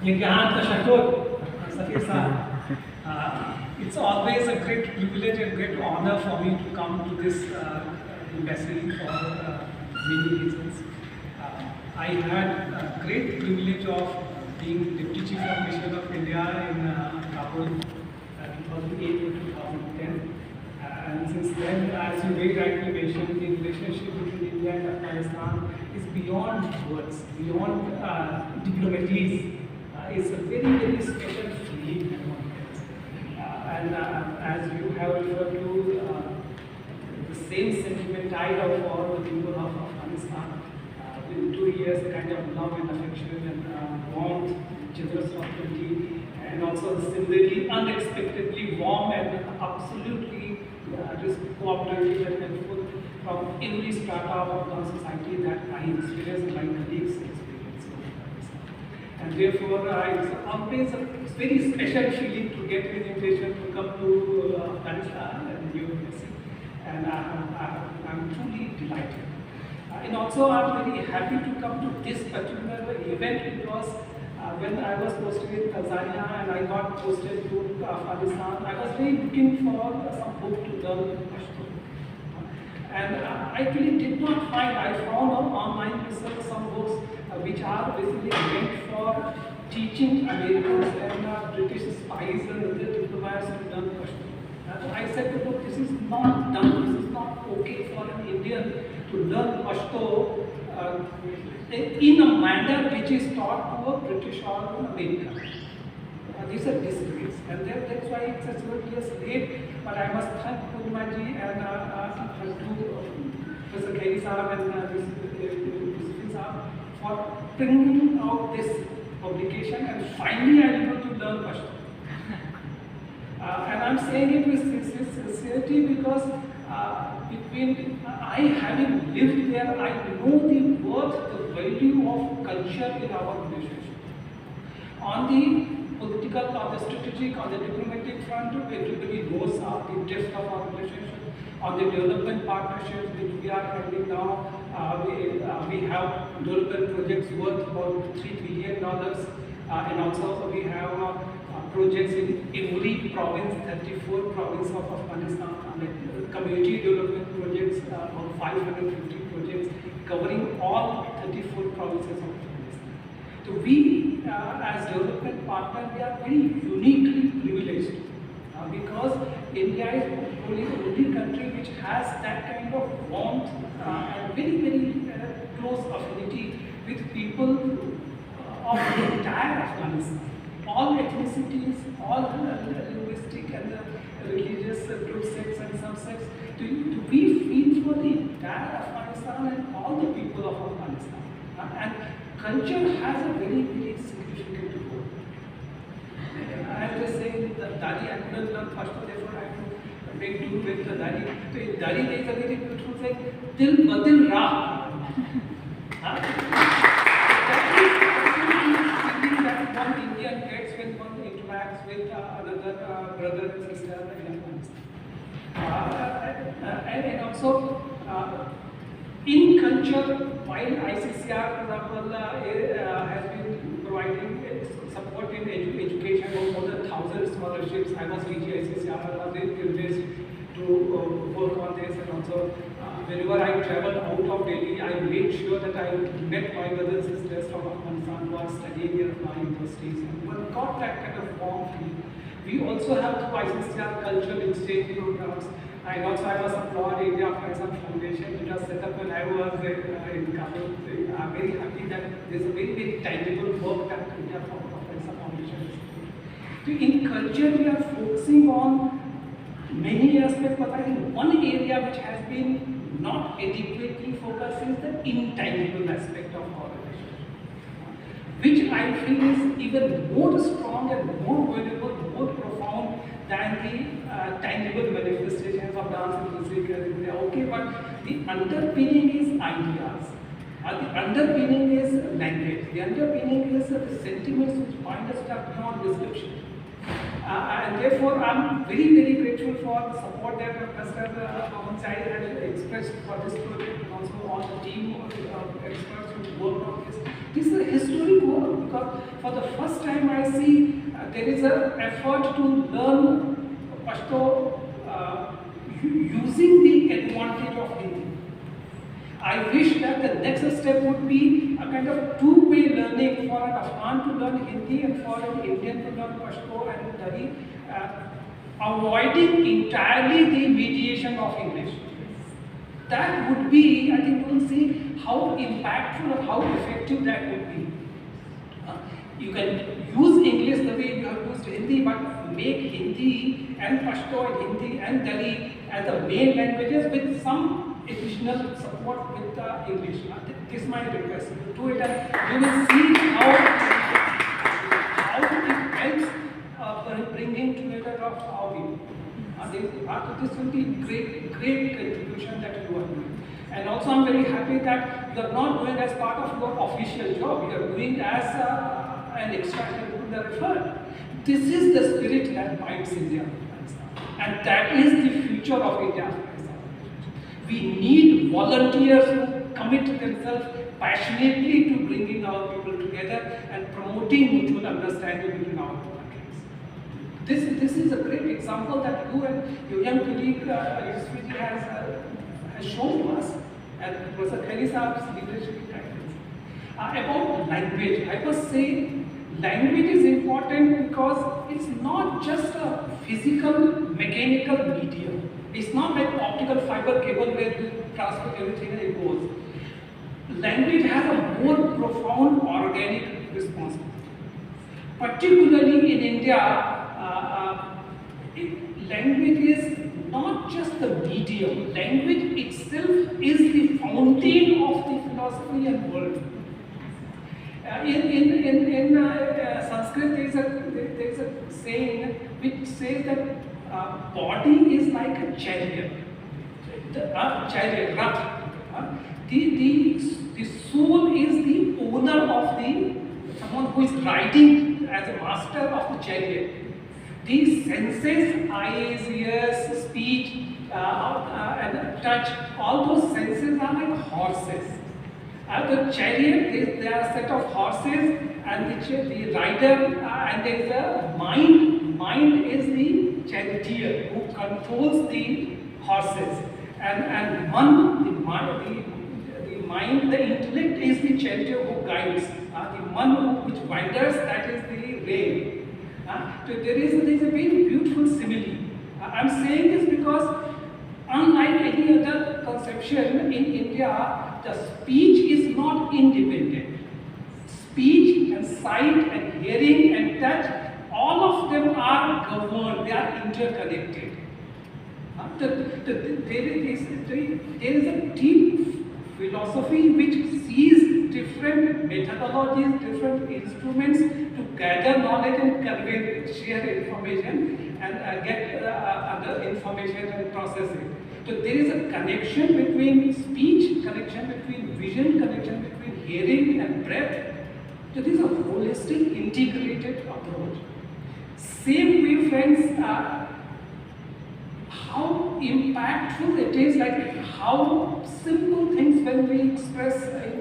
It's always a great privilege and great honor for me to come to this embassy for many reasons. I had a great privilege of being Deputy Chief of Mission of India in Kabul 2008 to 2010. And since then, as you very rightly mentioned, the relationship between India and Afghanistan is beyond words, beyond diplomatics. It's a very, very special feeling among us. And as you have referred to, the same sentiment I have for the people of Afghanistan. With 2 years, kind of love and affection and warmth, generous hospitality, and also similarly unexpectedly warm and absolutely cooperative and helpful from every strata of our society that I experience, my colleagues experience. And therefore, it's always a very special feeling to get an invitation to come to Afghanistan and UNSC. And I'm truly delighted. And also, I'm very happy to come to this particular event because when I was posted in Tanzania and I got posted to Afghanistan, I was really looking for some book to learn Pashto. And I really did not find, I found on online research some books which are basically meant for teaching Americans and British spies and other diplomats to learn Pashto. I said, look, this is not done, this is not okay for an Indian to learn Pashto in a manner which is taught to a British or an American. These are disgrace, and that's why it's a 12 years late. But I must thank Purmaji and to Professor Kheri Saab and Mr. Saab for bringing out this publication, and finally I am able to learn Pashto. And I'm saying it with sincerity because between I having lived there, I know the worth, the value of culture in our relationship. On the political, on the strategic, on the diplomatic front, everybody knows the depth of our relationship. On the development partnerships which we are having now, we have development projects worth about $3 billion, and also we have projects in every province, 34 provinces of Afghanistan, like community development projects, about 550 projects covering all 34 provinces of Afghanistan. So we, as development partner, we are very uniquely privileged because India is probably the only country which has that kind of warmth and very, very close affinity with people of the entire Afghanistan. All ethnicities, all linguistic and religious group sects and subsects, to be feel for the entire Afghanistan and all the people of Afghanistan. And culture has a very, very significant role. I have to say that Dari, I couldn't learn Pashto, therefore I have to make do with the Dari. So in Dari there is a very beautiful saying, Dil Badil Ra. One Indian gets when one interacts with another brother and sister in Afghanistan. And also, in culture, while ICCR, for example, has been providing support in education of more than 1,000 scholarships, I was DG ICCR, I was privileged to work on this, and also whenever I traveled out of Delhi, I made sure that I met my brothers and sisters from Afghanistan who are studying in our universities, and one got that kind of warm feeling. We also have through ICCR cultural exchange programs, and also I was employed in India Afghanistan Foundation, which was set up when I was in Kabul. I'm very happy that there's a very, very tangible work that India Afghanistan Foundation is doing. So in culture, we are focusing on many aspects, but I think one area which has been not adequately focused is the intangible aspect of our relationship, which I feel is even more strong and more valuable, more profound than the tangible manifestations of dance and music. Okay, but the underpinning is ideas. The underpinning is language. The underpinning is the sentiments which bind us up beyond description. And therefore, I'm very, very grateful for the support that Professor Mohammed Saeed has expressed for this project, and also all the team of experts who worked on this. This is a historic work because for the first time there is an effort to learn Pashto using the advantage of Hindi. I wish that the next step would be a kind of two-way learning for an Afghan to learn Hindi and for an Indian to learn Pashto and Dari, avoiding entirely the mediation of English. That would be, I think you will see how impactful or how effective that would be. You can use English the way you have used Hindi, but make Hindi and Pashto and Hindi and Dari as the main languages with some additional support with English. This is my request. Do it and you will see how it helps bringing together of our people. This will be great contribution that you are doing. And also I'm very happy that you are not doing as part of your official job. You are doing as an extracurricular effort. This is the spirit that binds India. And that is the future of India. We need volunteers who commit themselves passionately to bringing our people together and promoting mutual understanding between our two countries. This is a great example that you and your young colleague Yashaswiji has shown to us, and Professor Khairi Saab's leadership practice. About language, I must say language is important because it's not just a physical, mechanical medium. It's not like optical fiber cable where you transmit everything and it goes. Language has a more profound organic responsibility. Particularly in India, language is not just the medium. Language itself is the fountain of the philosophy and world. In Sanskrit, there is a saying which says that body is like a chariot. Rath. The soul is the owner of someone who is riding as a master of the chariot. These senses, eyes, ears, speech, and touch, all those senses are like horses. The chariot, there are a set of horses, and the rider, and there is a mind. Mind is the charioteer who controls the horses, and the mind, the intellect is the charioteer who guides. The man which wanders, that is the rail. So there is a very beautiful simile. I am saying this because unlike any other conception in India, the speech is not independent. Speech and sight and hearing and touch, all of them are governed, they are interconnected. There is a deep philosophy which sees different methodologies, different instruments to gather knowledge and convey, share information and get other information and process it. So there is a connection between speech, connection between vision, connection between hearing and breath. So this is a holistic, integrated approach. Same way, friends, how impactful it is, like how simple things when we express in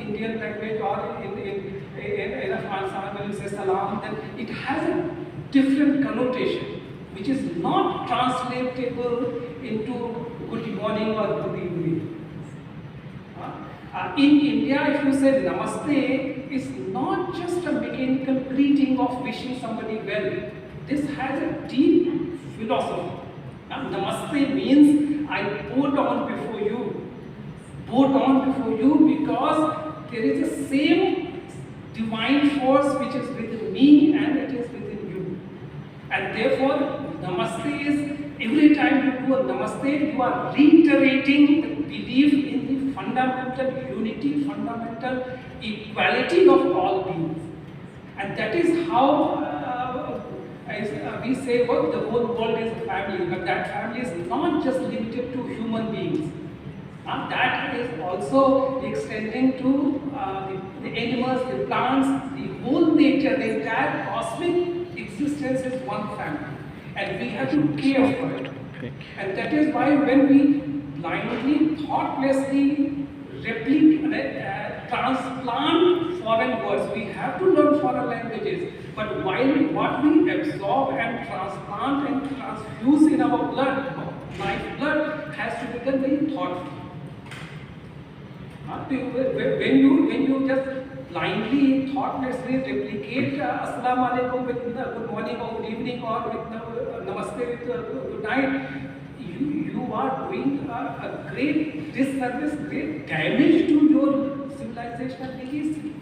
Indian language or in Afghanistan, when you say salam, then it has a different connotation, which is not translatable into good morning or good evening. In India, if you say namaste, it's not just a mechanical greeting of wishing somebody well. This has a deep philosophy. Namaste means I bow down before you. Bow down before you because there is the same divine force which is within me and it is within you. And therefore, namaste is, every time you do a namaste, you are reiterating the belief in the fundamental unity, fundamental equality of all beings. And that is how we say, well, the whole world is a family, but that family is not just limited to human beings. That is also extending to the animals, the plants, the whole nature, the entire cosmic existence is one family. And we have to care for it. And that is why when we blindly, thoughtlessly transplant foreign words, we have to learn foreign languages. But while what we absorb and transplant and transfuse in our blood, life blood, has to become very thoughtful. When you just blindly, thoughtlessly replicate Assalamu alaikum with good morning or good evening or with namaste with good night, you are doing a great disservice, great damage to your civilizational legacy.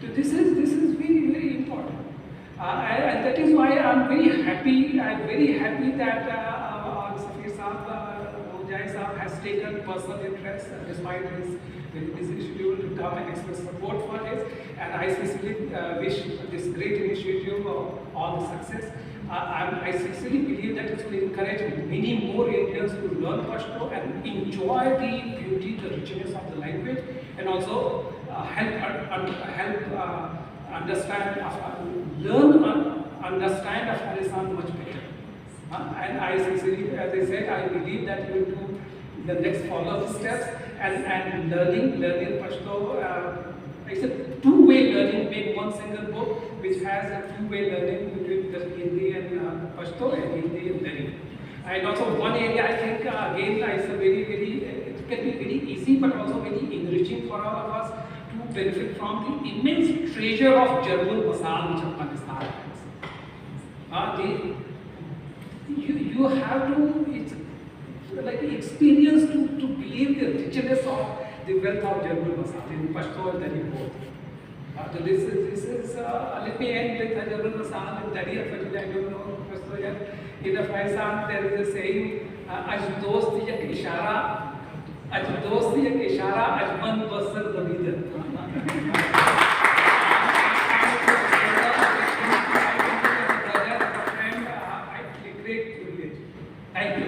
So this is very, very important. And that is why I'm very happy that Safir Saab, Jai Saab has taken personal interest despite his very busy schedule to come and express support for this. And I sincerely wish this great initiative all the success. I sincerely believe that it will encourage many more Indians to learn Pashto and enjoy the beauty, the richness of the language, and also understand Afghanistan much better. And I sincerely, as I said, I believe that you will do the next follow-up steps and learning Pashto. It's a two-way learning, make one single book which has a two-way learning between the Hindi and Pashto and Hindi and Dari. And also one area I think again is a it can be very easy but also very enriching for all of us to benefit from the immense treasure of Jarbul Masal which Afghanistan has. You have to experience to believe the richness of the wealth of Jarbul Masal in Pashto and Dari both. So this is let me end with Jarbul Masal and Dari. Unfortunately, I don't know Pashto yet. In Afghanistan, there is a saying, "Aj dost yak ishara, ajman basar dabidan." Thank you.